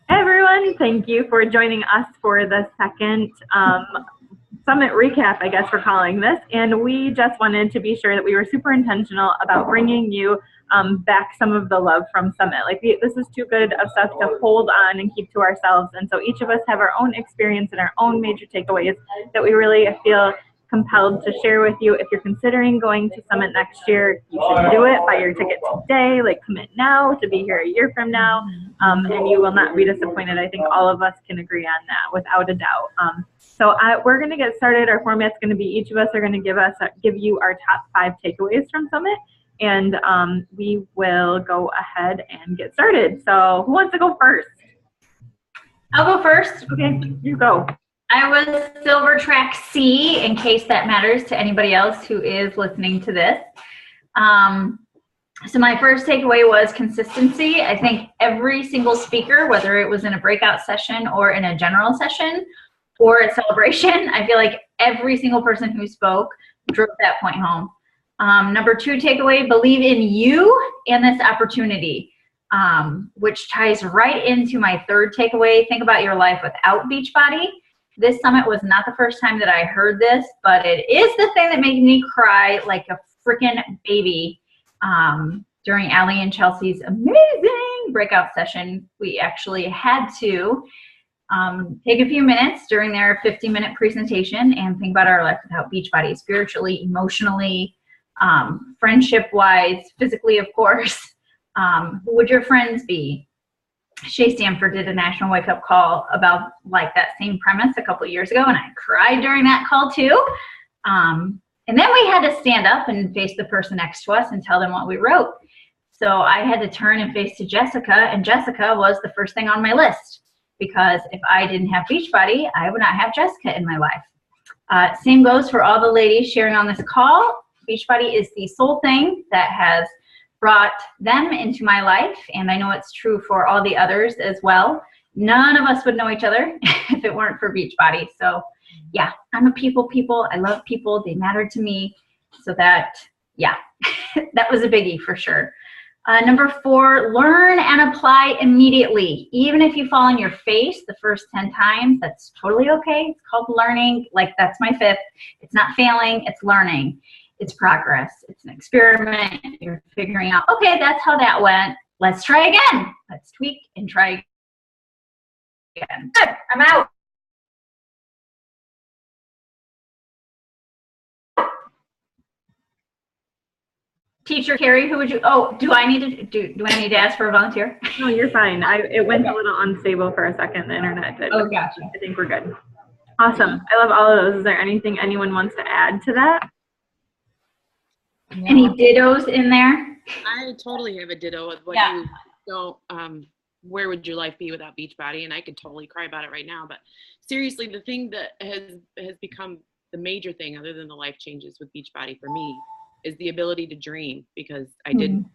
Hey everyone, thank you for joining us for the second summit recap, I guess we're calling this. And we just wanted to be sure that we were super intentional about bringing you back some of the love from Summit. This is too good of stuff to hold on and keep to ourselves. And so each of us have our own experience and our own major takeaways that we really feel compelled to share with you. If you're considering going to Summit next year, you should do it. Buy your ticket today, commit now to be here a year from now, and you will not be disappointed. I think all of us can agree on that without a doubt. We're going to get started. Our format's going to be each of us are going to give you our top 5 takeaways from Summit, and we will go ahead and get started. So who wants to go first? I'll go first. Okay, you go. I was Silver Track C, in case that matters to anybody else who is listening to this. So my first takeaway was consistency. I think every single speaker, whether it was in a breakout session or in a general session or a celebration, I feel like every single person who spoke drove that point home. Number 2 takeaway, believe in you and this opportunity, which ties right into my 3rd takeaway. Think about your life without Beachbody. This summit was not the first time that I heard this, but it is the thing that made me cry like a freaking baby during Allie and Chelsea's amazing breakout session. We actually had to take a few minutes during their 50-minute presentation and think about our life without Beachbody, spiritually, emotionally, friendship-wise, physically, of course. Who would your friends be? Shay Stanford did a national wake-up call about that same premise a couple years ago, and I cried during that call too. And then we had to stand up and face the person next to us and tell them what we wrote. So I had to turn and face to Jessica, and Jessica was the first thing on my list, because if I didn't have Beachbody, I would not have Jessica in my life. Same goes for all the ladies sharing on this call. Beachbody is the sole thing that has brought them into my life, and I know it's true for all the others as well. None of us would know each other if it weren't for Beachbody. So yeah, I'm a people. I love people. They matter to me. So that, yeah, that was a biggie for sure. Number 4, learn and apply immediately. Even if you fall on your face the first 10 times, that's totally okay. It's called learning. That's my 5th. It's not failing, it's learning. It's progress. It's an experiment. You're figuring out, okay, that's how that went. Let's try again. Let's tweak and try again. Good, I'm out. Teacher Carrie, who would you? Oh, do I need to ask for a volunteer? No, you're fine. It went a little unstable for a second. The internet did. Oh, gotcha. I think we're good. Awesome. I love all of those. Is there anything anyone wants to add to that? Any dittos in there? I totally have a ditto with what you don't. Where would your life be without Beachbody? And I could totally cry about it right now. But seriously, the thing that has become the major thing, other than the life changes with Beachbody for me, is the ability to dream, because I didn't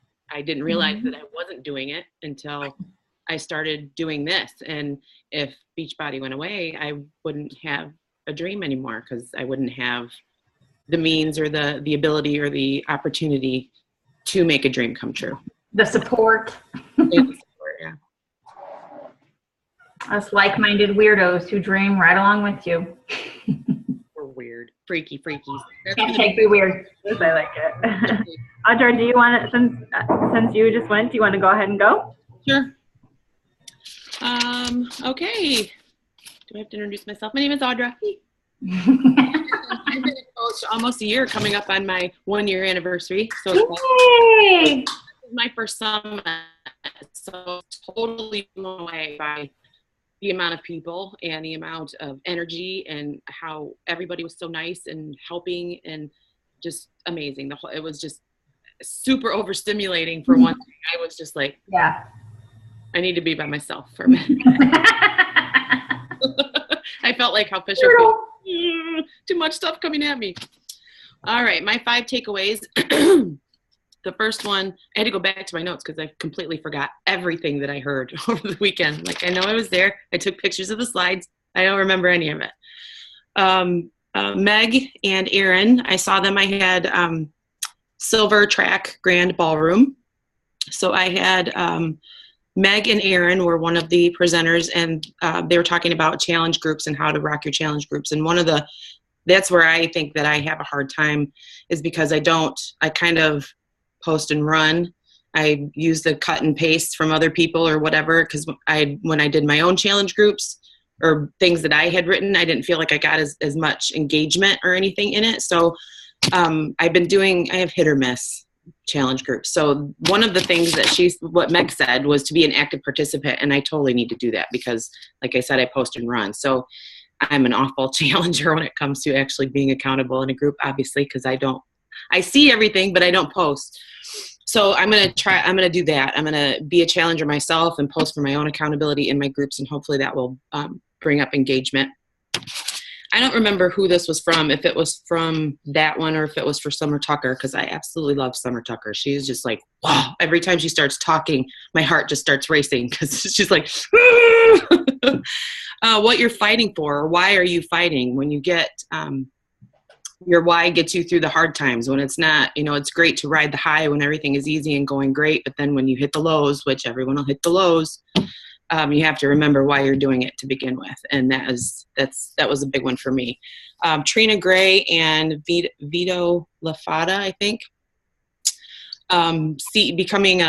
realize that I wasn't doing it until I started doing this. And if Beachbody went away, I wouldn't have a dream anymore, because I wouldn't have the means or the ability or the opportunity to make a dream come true. The support. Yeah. Us like-minded weirdos who dream right along with you. We're weird. Freaky freakies. Hashtag be weird. Yes, I like it. Audra, do you want to, since you just went, do you want to go ahead and go? Sure. Okay. Do I have to introduce myself? My name is Audra. I've been a coach almost a year, coming up on my 1-year anniversary. So Yay! this is my first summit. So totally blown away by the amount of people and the amount of energy, and how everybody was so nice and helping and just amazing. It was just super overstimulating for one thing. I was just like, yeah, I need to be by myself for a minute. I felt like how Fisher felt. Too much stuff coming at me. All right, my 5 takeaways. The first one, I had to go back to my notes because I completely forgot everything that I heard over the weekend. I know I was there. I took pictures of the slides. I don't remember any of it. Meg and Aaron, I saw them. I had Silver Track Grand Ballroom. So I had Meg and Aaron were one of the presenters, and they were talking about challenge groups and how to rock your challenge groups. And that's where I think that I have a hard time, is because I kind of post and run. I use the cut and paste from other people or whatever, because when I did my own challenge groups or things that I had written, I didn't feel like I got as much engagement or anything in it. So I have hit or miss challenge groups. So one of the things that what Meg said was to be an active participant, and I totally need to do that because, like I said, I post and run. So I'm an awful challenger when it comes to actually being accountable in a group, obviously, because I see everything, but I don't post. So I'm going to do that. I'm going to be a challenger myself and post for my own accountability in my groups, and hopefully that will bring up engagement. I don't remember who this was from, if it was from that one or if it was for Summer Tucker, because I absolutely love Summer Tucker. She's just like, wow. Every time she starts talking, my heart just starts racing because she's like, what you're fighting for, or why are you fighting? When you get your why gets you through the hard times. When it's not, it's great to ride the high when everything is easy and going great, but then when you hit the lows, which everyone will hit the lows, you have to remember why you're doing it to begin with. And that was a big one for me. Trina Gray and Vito Lafata, I think, becoming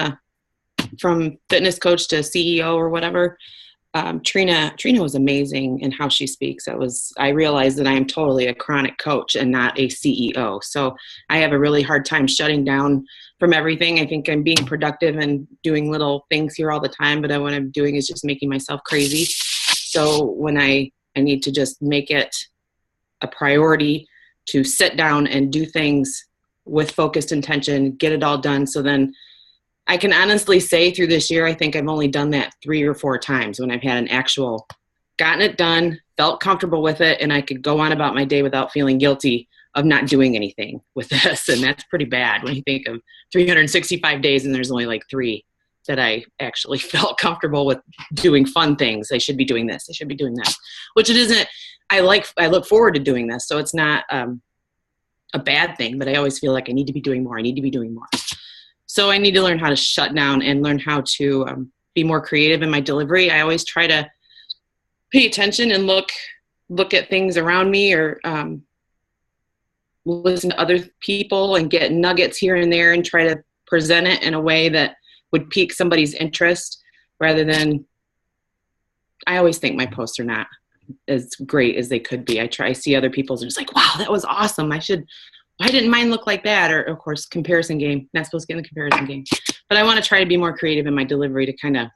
from fitness coach to CEO or whatever. Trina was amazing in how she speaks. I realized that I am totally a chronic coach and not a CEO. So I have a really hard time shutting down from everything. I think I'm being productive and doing little things here all the time, but what I'm doing is just making myself crazy. So when I need to just make it a priority to sit down and do things with focused intention, get it all done. So then I can honestly say through this year, I think I've only done that 3 or 4 times when I've had an actual gotten it done, felt comfortable with it, and I could go on about my day without feeling guilty of not doing anything with this. And that's pretty bad when you think of 365 days and there's only like 3 that I actually felt comfortable with doing fun things. I should be doing this. I should be doing that, which it isn't. I look forward to doing this. So it's not a bad thing, but I always feel like I need to be doing more. I need to be doing more. So I need to learn how to shut down and learn how to be more creative in my delivery. I always try to pay attention and look at things around me, or listen to other people and get nuggets here and there and try to present it in a way that would pique somebody's interest, rather than, I always think my posts are not as great as they could be. I see other people's and it's like, wow, that was awesome. Why didn't mine look like that? Or, of course, comparison game. Not supposed to get in the comparison game. But I want to try to be more creative in my delivery to kind of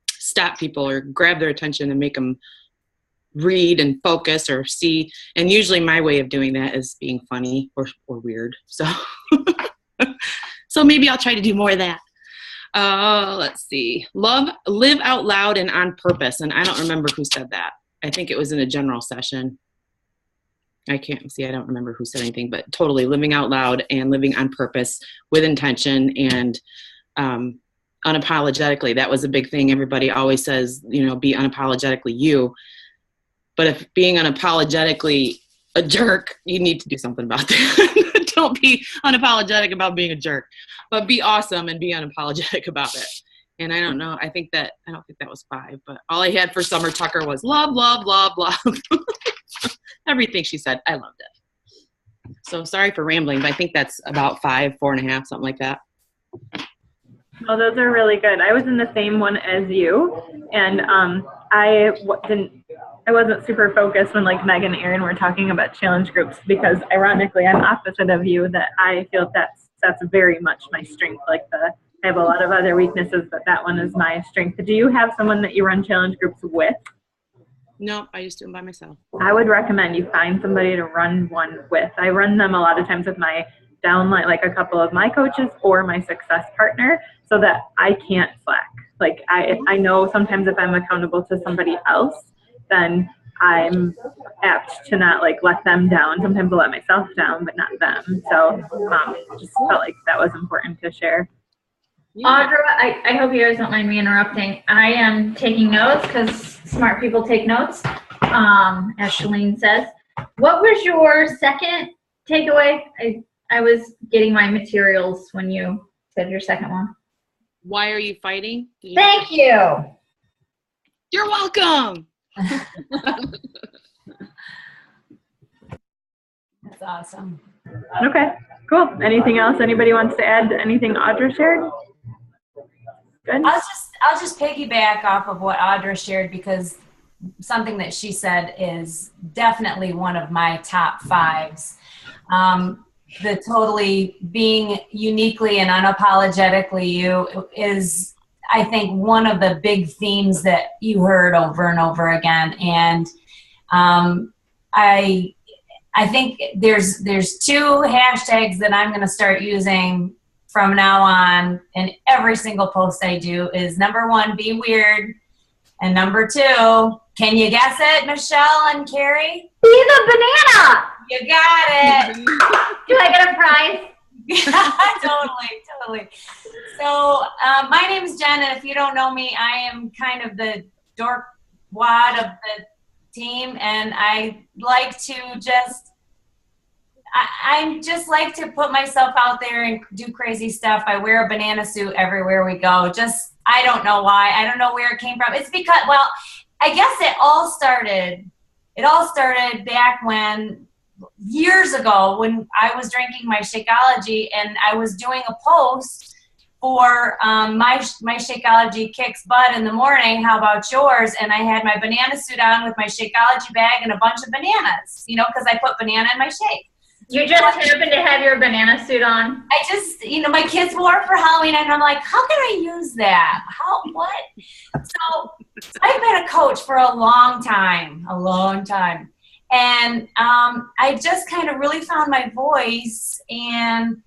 stop people or grab their attention and make them read and focus or see. And usually my way of doing that is being funny or weird. So, so maybe I'll try to do more of that. Let's see. Live out loud and on purpose. And I don't remember who said that. I think it was in a general session. I don't remember who said anything, but totally living out loud and living on purpose with intention and unapologetically. That was a big thing. Everybody always says, be unapologetically you. But if being unapologetically a jerk, you need to do something about that. Don't be unapologetic about being a jerk, but be awesome and be unapologetic about it. And I don't think that was 5, but all I had for Summer Tucker was love, love, love, love. Everything she said, I loved it. So sorry for rambling, but I think that's about 5, 4.5, something like that. Well, those are really good. I was in the same one as you, and I wasn't super focused when like Meg and Aaron were talking about challenge groups, because ironically, I'm opposite of you, that I feel that's very much my strength. I have a lot of other weaknesses, but that one is my strength. Do you have someone that you run challenge groups with? No, I just do them by myself. I would recommend you find somebody to run one with. I run them a lot of times with my downline, like a couple of my coaches or my success partner, so that I can't slack. Like I know sometimes if I'm accountable to somebody else, then I'm apt to not let them down. Sometimes I'll let myself down, but not them. So just felt like that was important to share. Yeah. Audra, I hope you guys don't mind me interrupting. I am taking notes because smart people take notes, as Shalene says. What was your second takeaway? I was getting my materials when you said your second one. Why are you fighting? Did you- Thank you. You're welcome. That's awesome. Okay, cool. Anything else anybody wants to add? Anything Audra shared? Good. I'll just piggyback off of what Audra shared, because something that she said is definitely one of my top fives. The totally being uniquely and unapologetically you is, I think, one of the big themes that you heard over and over again. And I think there's two hashtags that I'm going to start using from now on, and every single post I do is, number one, be weird, and number two, can you guess it, Michelle and Carrie? Be the banana. You got it. Do I get a prize? Totally. So my name is Jen, and if you don't know me, I am kind of the dork wad of the team, and I like to I just like to put myself out there and do crazy stuff. I wear a banana suit everywhere we go. I don't know why. I don't know where it came from. It's because, well, I guess it all started back when, years ago, when I was drinking my Shakeology, and I was doing a post for my Shakeology kicks butt in the morning. How about yours? And I had my banana suit on with my Shakeology bag and a bunch of bananas, because I put banana in my shake. You just happened to have your banana suit on. I just, my kids wore it for Halloween, and I'm like, how can I use that? What? So I've been a coach for a long time. And I just kind of really found my voice, and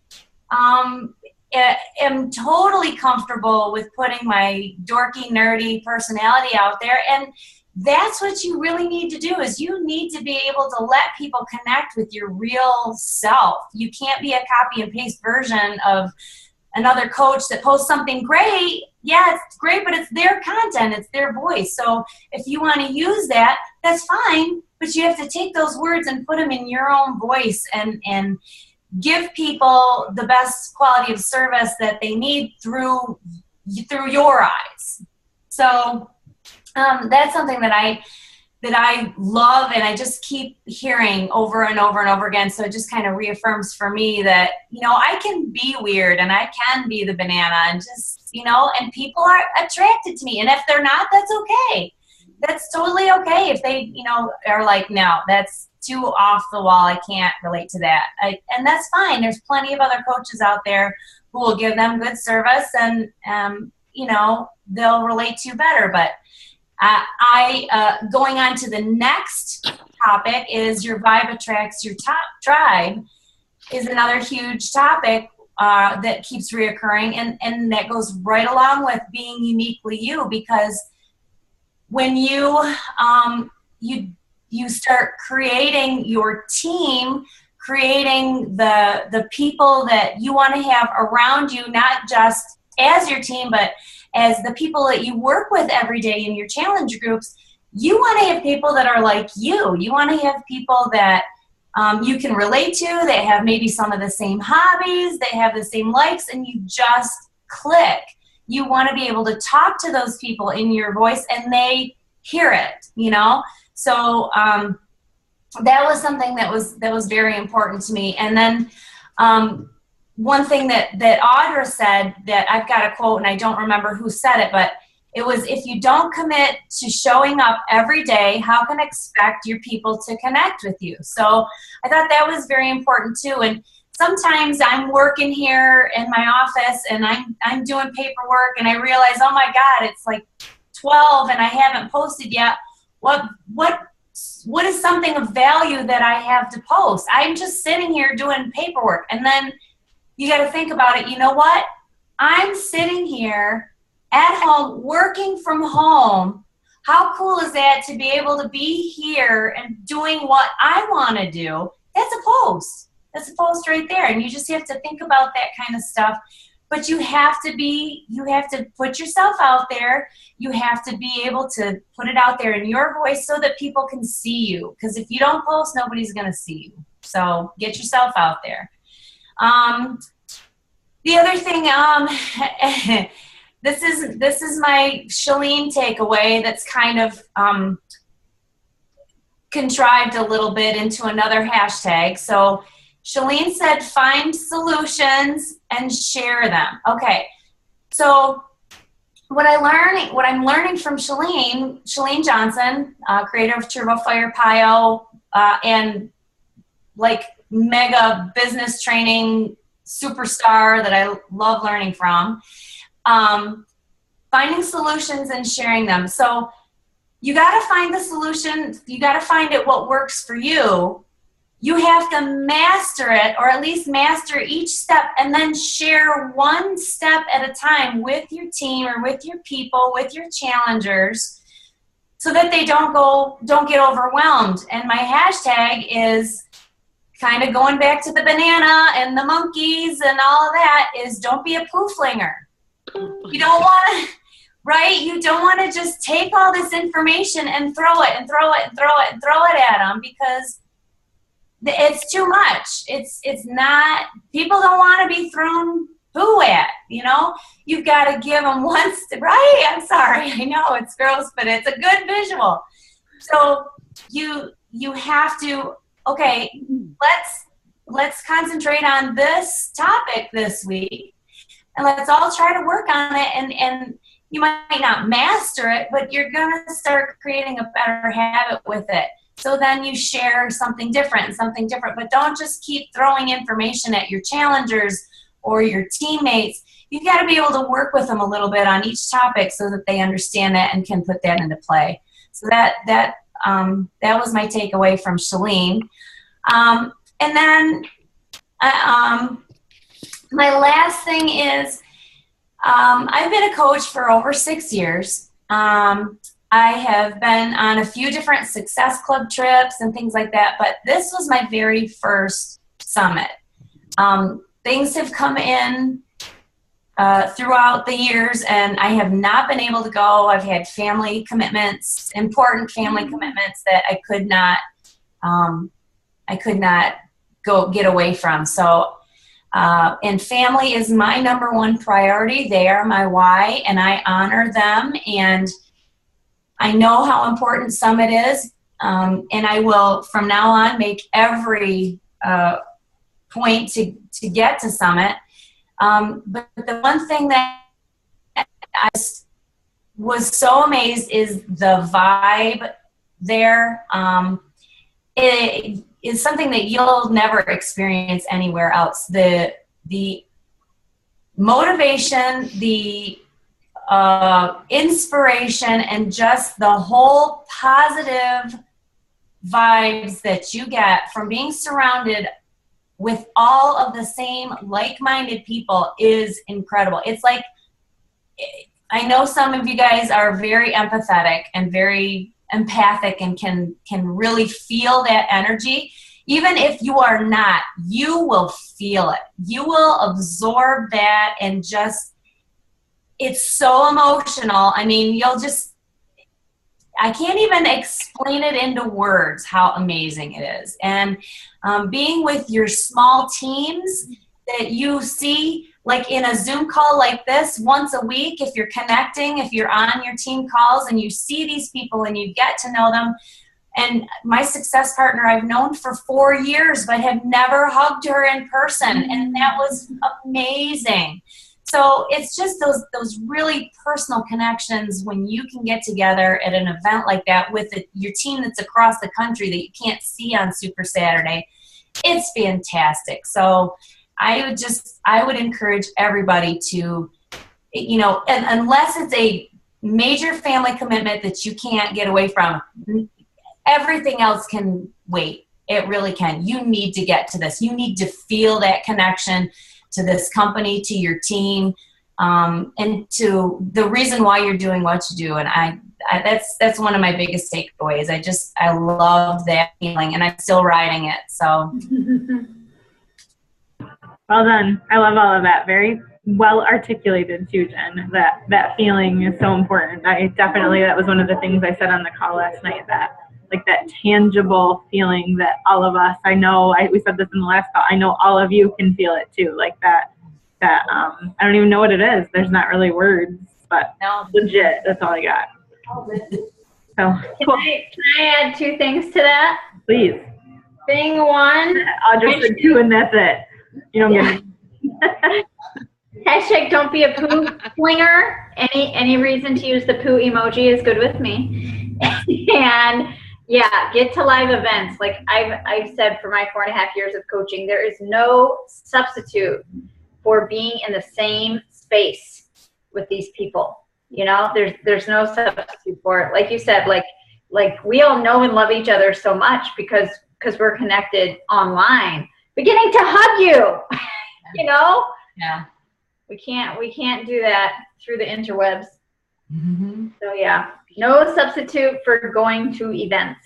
am totally comfortable with putting my dorky, nerdy personality out there. And that's what you really need to do, is you need to be able to let people connect with your real self. You can't be a copy and paste version of another coach that posts something great. Yeah, it's great, but it's their content, it's their voice. So if you want to use that, that's fine, but you have to take those words and put them in your own voice, and give people the best quality of service that they need through your eyes. So that's something that I love, and I just keep hearing over and over and over again. So it just kind of reaffirms for me that, I can be weird, and I can be the banana, and just, and people are attracted to me. And if they're not, that's okay. That's totally okay. If they, are like, no, that's too off the wall, I can't relate to that. And that's fine. There's plenty of other coaches out there who will give them good service, and, they'll relate to you better. But going on to the next topic is your vibe attracts your top tribe is another huge topic that keeps reoccurring, and that goes right along with being uniquely you, because when you start creating your team, creating the people that you want to have around you, not just as your team, but as the people that you work with every day in your challenge groups, you want to have people that are like you. You want to have people that you can relate to, that have maybe some of the same hobbies, that have the same likes, and you just click. You want to be able to talk to those people in your voice, and they hear it, So that was something that was very important to me. And then one thing that Audra said, that I've got a quote, and I don't remember who said it, but it was, if you don't commit to showing up every day, how can you expect your people to connect with you? So I thought that was very important too. And sometimes I'm working here in my office, and I'm doing paperwork, and I realize, oh my God, it's like 12 and I haven't posted yet. What is something of value that I have to post? I'm just sitting here doing paperwork. And then you got to think about it. You know what? I'm sitting here at home, working from home. How cool is that to be able to be here and doing what I want to do? That's a post. That's a post right there. And you just have to think about that kind of stuff. But you have to put yourself out there. You have to be able to put it out there in your voice so that people can see you. Because if you don't post, nobody's going to see you. So get yourself out there. The other thing, this is my Shalene takeaway that's kind of contrived a little bit into another hashtag. So Shalene said, find solutions and share them. Okay, so what I'm learning from Shalene Johnson, creator of Turbo Fire PIO, and like mega business training superstar that I love learning from, finding solutions and sharing them. So you got to find the solution. You got to find it what works for you. You have to master it, or at least master each step, and then share one step at a time with your team or with your people, with your challengers, so that they don't get overwhelmed. And my hashtag is kind of going back to the banana and the monkeys and all of that, is don't be a poo-flinger. You don't want to, right? You don't want to just take all this information and throw it and throw it and throw it and throw it at them, because it's too much. It's not, people don't want to be thrown poo at, you know? You've got to give them one step, right? I'm sorry, I know it's gross, but it's a good visual. So you have to, okay, let's concentrate on this topic this week, and let's all try to work on it. And you might not master it, but you're going to start creating a better habit with it. So then you share something different, but don't just keep throwing information at your challengers or your teammates. You've got to be able to work with them a little bit on each topic so that they understand that and can put that into play. So that was my takeaway from Shalene. And then my last thing is, I've been a coach for over 6 years. I have been on a few different Success Club trips and things like that, but this was my very first summit. Things have come in throughout the years, and I have not been able to go. I've had family commitments, important family commitments that I could not go get away from. So, and family is my number one priority. They are my why, and I honor them, and I know how important Summit is, and I will, from now on, make every point to get to Summit. But the one thing that I was so amazed is the vibe there. It is something that you'll never experience anywhere else. The motivation, the inspiration, and just the whole positive vibes that you get from being surrounded with all of the same like-minded people is incredible. It's like, I know some of you guys are very empathetic and very empathic and can really feel that energy. Even if you are not, you will feel it. You will absorb that, and just, it's so emotional. I mean, I can't even explain it into words how amazing it is. And being with your small teams that you see, like in a Zoom call like this once a week, if you're connecting, if you're on your team calls and you see these people and you get to know them. And my success partner I've known for 4 years, but have never hugged her in person. And that was amazing. So it's just those really personal connections when you can get together at an event like that with your team that's across the country that you can't see on Super Saturday. It's fantastic. So I would encourage everybody to, you know, unless it's a major family commitment that you can't get away from, everything else can wait. It really can. You need to get to this. You need to feel that connection to this company, to your team, and to the reason why you're doing what you do. And that's one of my biggest takeaways. I love that feeling, and I'm still riding it. So. Well done. I love all of that. Very well articulated too, Jen. That feeling is so important. That was one of the things I said on the call last night, that like that tangible feeling that all of us, we said this in the last call, I know all of you can feel it too. Like that I don't even know what it is. There's not really words but No. legit, that's all I got. So, cool. Can I add 2 things to that? Please. Thing 1, I'll just say 2 and that's it. You don't get it. hashtag don't be a poo flinger. Any reason to use the poo emoji is good with me. And yeah, get to live events. Like I've said for my 4.5 years of coaching, there is no substitute for being in the same space with these people. You know, there's no substitute for it. Like you said, like we all know and love each other so much because we're connected online. Beginning to hug you, you know? Yeah. We can't do that through the interwebs. Mm-hmm. So yeah, no substitute for going to events.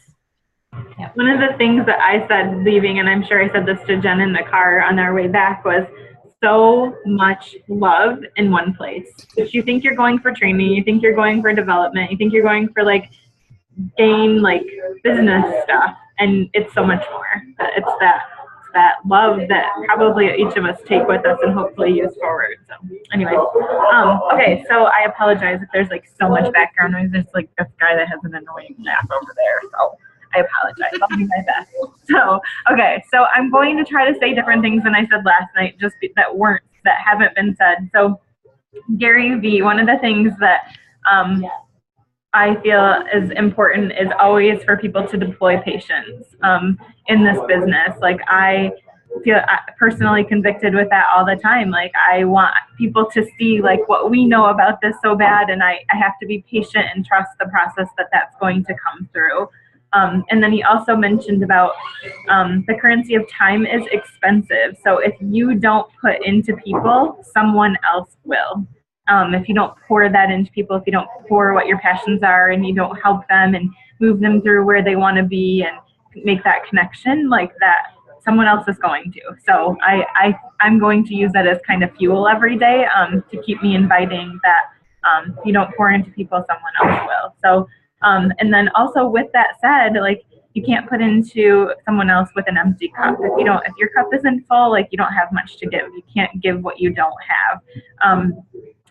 One of the things that I said leaving, and I'm sure I said this to Jen in the car on our way back, was so much love in one place. If you think you're going for training, you think you're going for development, you think you're going for like game, like business stuff, and it's so much more. It's that love that probably each of us take with us and hopefully use forward. So anyway, okay, so I apologize if there's like so much background noise. There's like this guy that has an annoying laugh over there, so I apologize. I'll do my best. So, okay, so I'm going to try to say different things than I said last night, just that haven't been said. So Gary Vee, one of the things that I feel is important is always for people to deploy patience in this business. Like I feel personally convicted with that all the time. Like I want people to see like what we know about this so bad, and I have to be patient and trust the process that's going to come through. And then he also mentioned about the currency of time is expensive. So if you don't put into people, someone else will. If you don't pour that into people, if you don't pour what your passions are and you don't help them and move them through where they want to be and make that connection, like that, someone else is going to. So I'm going to use that as kind of fuel every day to keep me inviting that if you don't pour into people, someone else will. So, and then also with that said, like you can't put into someone else with an empty cup. If your cup isn't full, like you don't have much to give. You can't give what you don't have.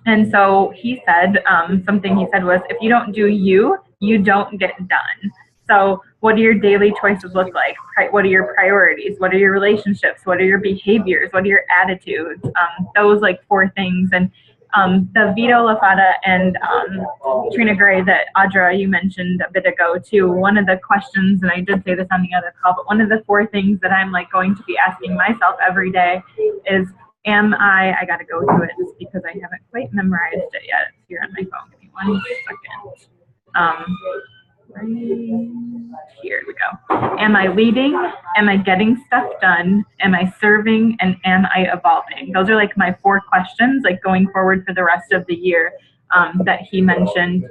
And so he said, something he said was, if you don't do you don't get done. So what do your daily choices look like? What are your priorities? What are your relationships? What are your behaviors? What are your attitudes? Those like 4 things. And the Vito Lafata and Trina Gray that Audra, you mentioned a bit ago too, one of the questions, and I did say this on the other call, but one of the 4 things that I'm like going to be asking myself every day is, I got to go to it just because I haven't quite memorized it yet. It's here on my phone. Give me 1 second. Right here we go. Am I leading? Am I getting stuff done? Am I serving? And am I evolving? Those are like my 4 questions, like going forward for the rest of the year that he mentioned.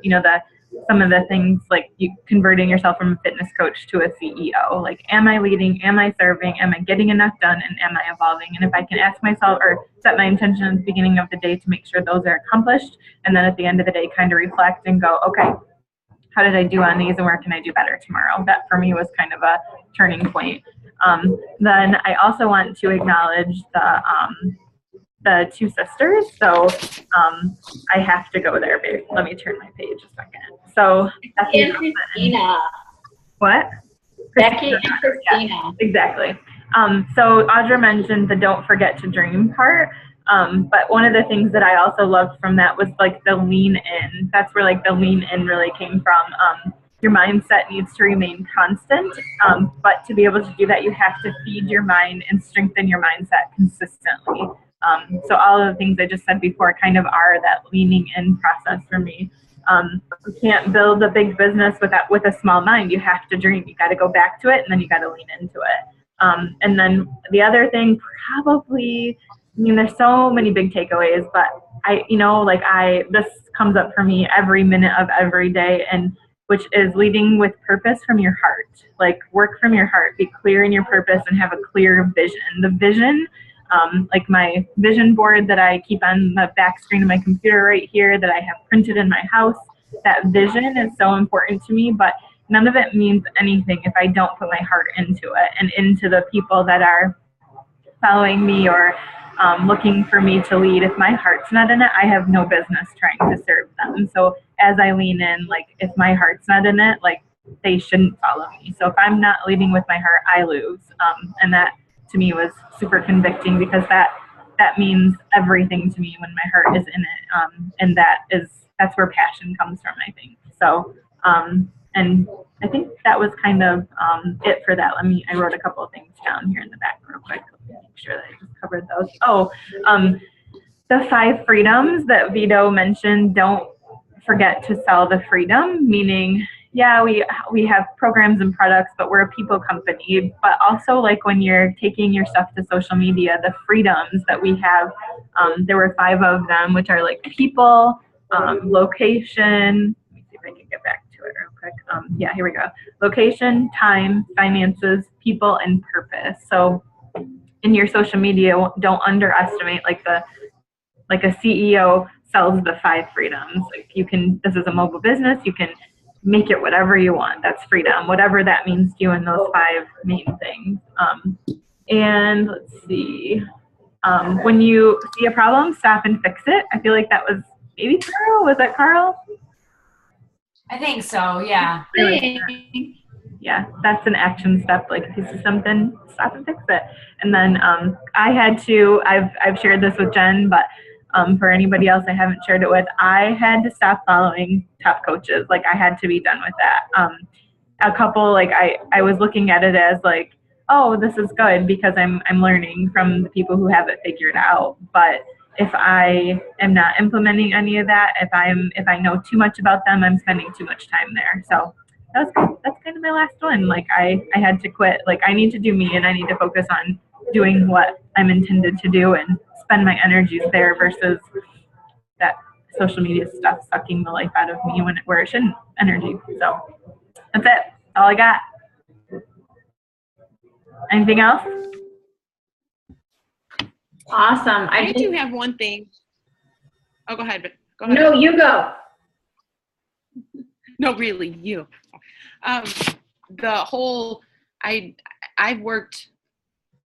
Some of the things like you converting yourself from a fitness coach to a CEO. Like, am I leading? Am I serving? Am I getting enough done? And am I evolving? And if I can ask myself or set my intention at the beginning of the day to make sure those are accomplished, and then at the end of the day kind of reflect and go, okay, how did I do on these and where can I do better tomorrow? That for me was kind of a turning point. Then I also want to acknowledge the 2 sisters. So I have to go there, babe. Let me turn my page a second. So Becky and Christina. What? Becky and Christina. Yeah, exactly. So Audra mentioned the don't forget to dream part. But one of the things that I also loved from that was like the lean in. That's where like the lean in really came from. Your mindset needs to remain constant, but to be able to do that, you have to feed your mind and strengthen your mindset consistently. So all of the things I just said before kind of are that leaning in process for me. You can't build a big business with a small mind. You have to dream. You got to go back to it, and then you got to lean into it. And then the other thing, probably, there's so many big takeaways, but this comes up for me every minute of every day, and which is leading with purpose from your heart. Like, work from your heart, be clear in your purpose, and have a clear vision. The vision, like my vision board that I keep on the back screen of my computer right here that I have printed in my house, that vision is so important to me, but none of it means anything if I don't put my heart into it and into the people that are following me or looking for me to lead. If my heart's not in it, I have no business trying to serve them. So as I lean in, like if my heart's not in it, like they shouldn't follow me. So if I'm not leading with my heart, I lose. And that to me was super convicting, because that means everything to me when my heart is in it. And that's where passion comes from, I think. So, and I think that was kind of it for that. I wrote a couple of things down here in the back real quick. Make sure that I just covered those. Oh, the 5 freedoms that Vito mentioned, don't forget to sell the freedom, meaning, yeah, we have programs and products, but we're a people company. But also, like when you're taking your stuff to social media, the freedoms that we have, there were 5 of them, which are like people, location. Let me see if I can get back to it real quick. Yeah, here we go. Location, time, finances, people, and purpose. So in your social media, don't underestimate like a CEO sells the 5 freedoms. Like this is a mobile business, you can make it whatever you want. That's freedom, whatever that means to you in those 5 main things. And let's see, when you see a problem, stop and fix it. I feel like that was maybe Carl. Was that Carl? I think so, yeah. Yeah, that's an action step. Like if you see something, stop and fix it. And then I've shared this with Jen, but for anybody else I haven't shared it with, I had to stop following top coaches. Like I had to be done with that. A couple, like I was looking at it as like, oh, this is good because I'm learning from the people who have it figured out. But if I am not implementing any of that, if I know too much about them, I'm spending too much time there. So that's kind of my last one. Like I had to quit. Like I need to do me, and I need to focus on doing what I'm intended to do and spend my energies there versus that social media stuff sucking the life out of me where it shouldn't energy. So that's it. All I got. Anything else? Awesome. I do have one thing. Oh, go ahead. No, you go. No, really, you. The whole, I've worked,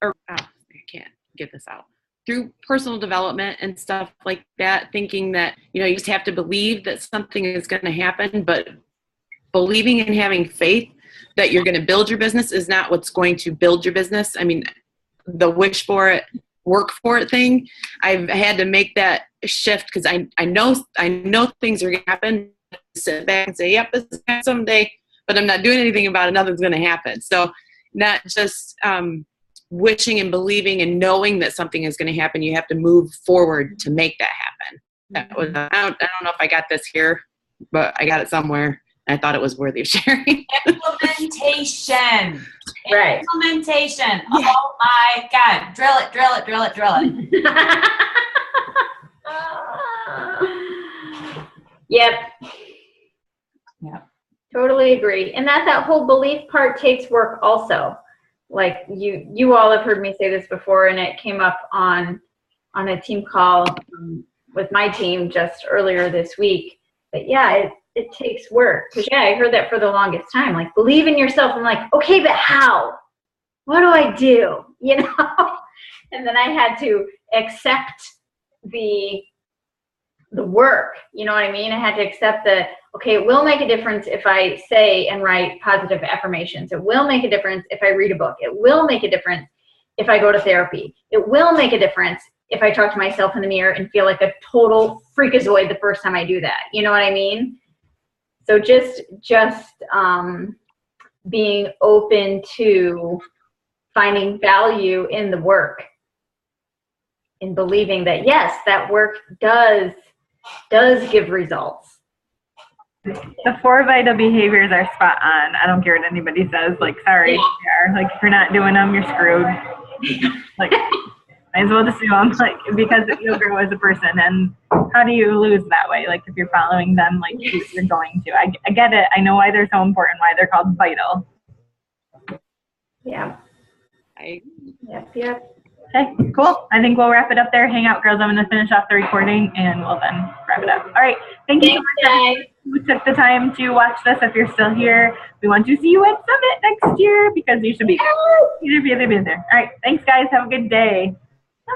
I can't get this out, through personal development and stuff like that, thinking that, you just have to believe that something is going to happen, but believing and having faith that you're going to build your business is not what's going to build your business. I mean, the wish for it, work for it thing, I've had to make that shift because I know things are going to happen. Sit back and say, yep, this is going to someday, but I'm not doing anything about it. Nothing's going to happen. So not just wishing and believing and knowing that something is going to happen. You have to move forward to make that happen. That was, I don't know if I got this here, but I got it somewhere. I thought it was worthy of sharing. Implementation. Right. Implementation. Yeah. Oh my God. Drill it, drill it, drill it, drill it. Yep. Yep. Totally agree. And that whole belief part takes work also. Like you all have heard me say this before, and it came up on a team call with my team just earlier this week. But yeah, it takes work. Because yeah, I heard that for the longest time. Like, believe in yourself. I'm like, okay, but how? What do I do? And then I had to accept the work. You know what I mean? I had to accept that, okay, it will make a difference if I say and write positive affirmations. It will make a difference if I read a book. It will make a difference if I go to therapy. It will make a difference if I talk to myself in the mirror and feel like a total freakazoid the first time I do that. You know what I mean? So just being open to finding value in the work, in believing that, yes, that work does give results. The 4 vital behaviors are spot on. I don't care what anybody says. Like, sorry, like if you're not doing them, you're screwed. Like, might as well just do them. Like, because you'll grow as a person. And how do you lose that way? Like, if you're following them, like you're going to. I get it. I know why they're so important. Why they're called vital. Yeah. Yep. Okay, cool. I think we'll wrap it up there. Hang out, girls. I'm going to finish off the recording, and we'll then wrap it up. All right. Thank you so much who took the time to watch this. If you're still here, we want to see you at Summit next year because you should be there. All right. Thanks, guys. Have a good day. Bye.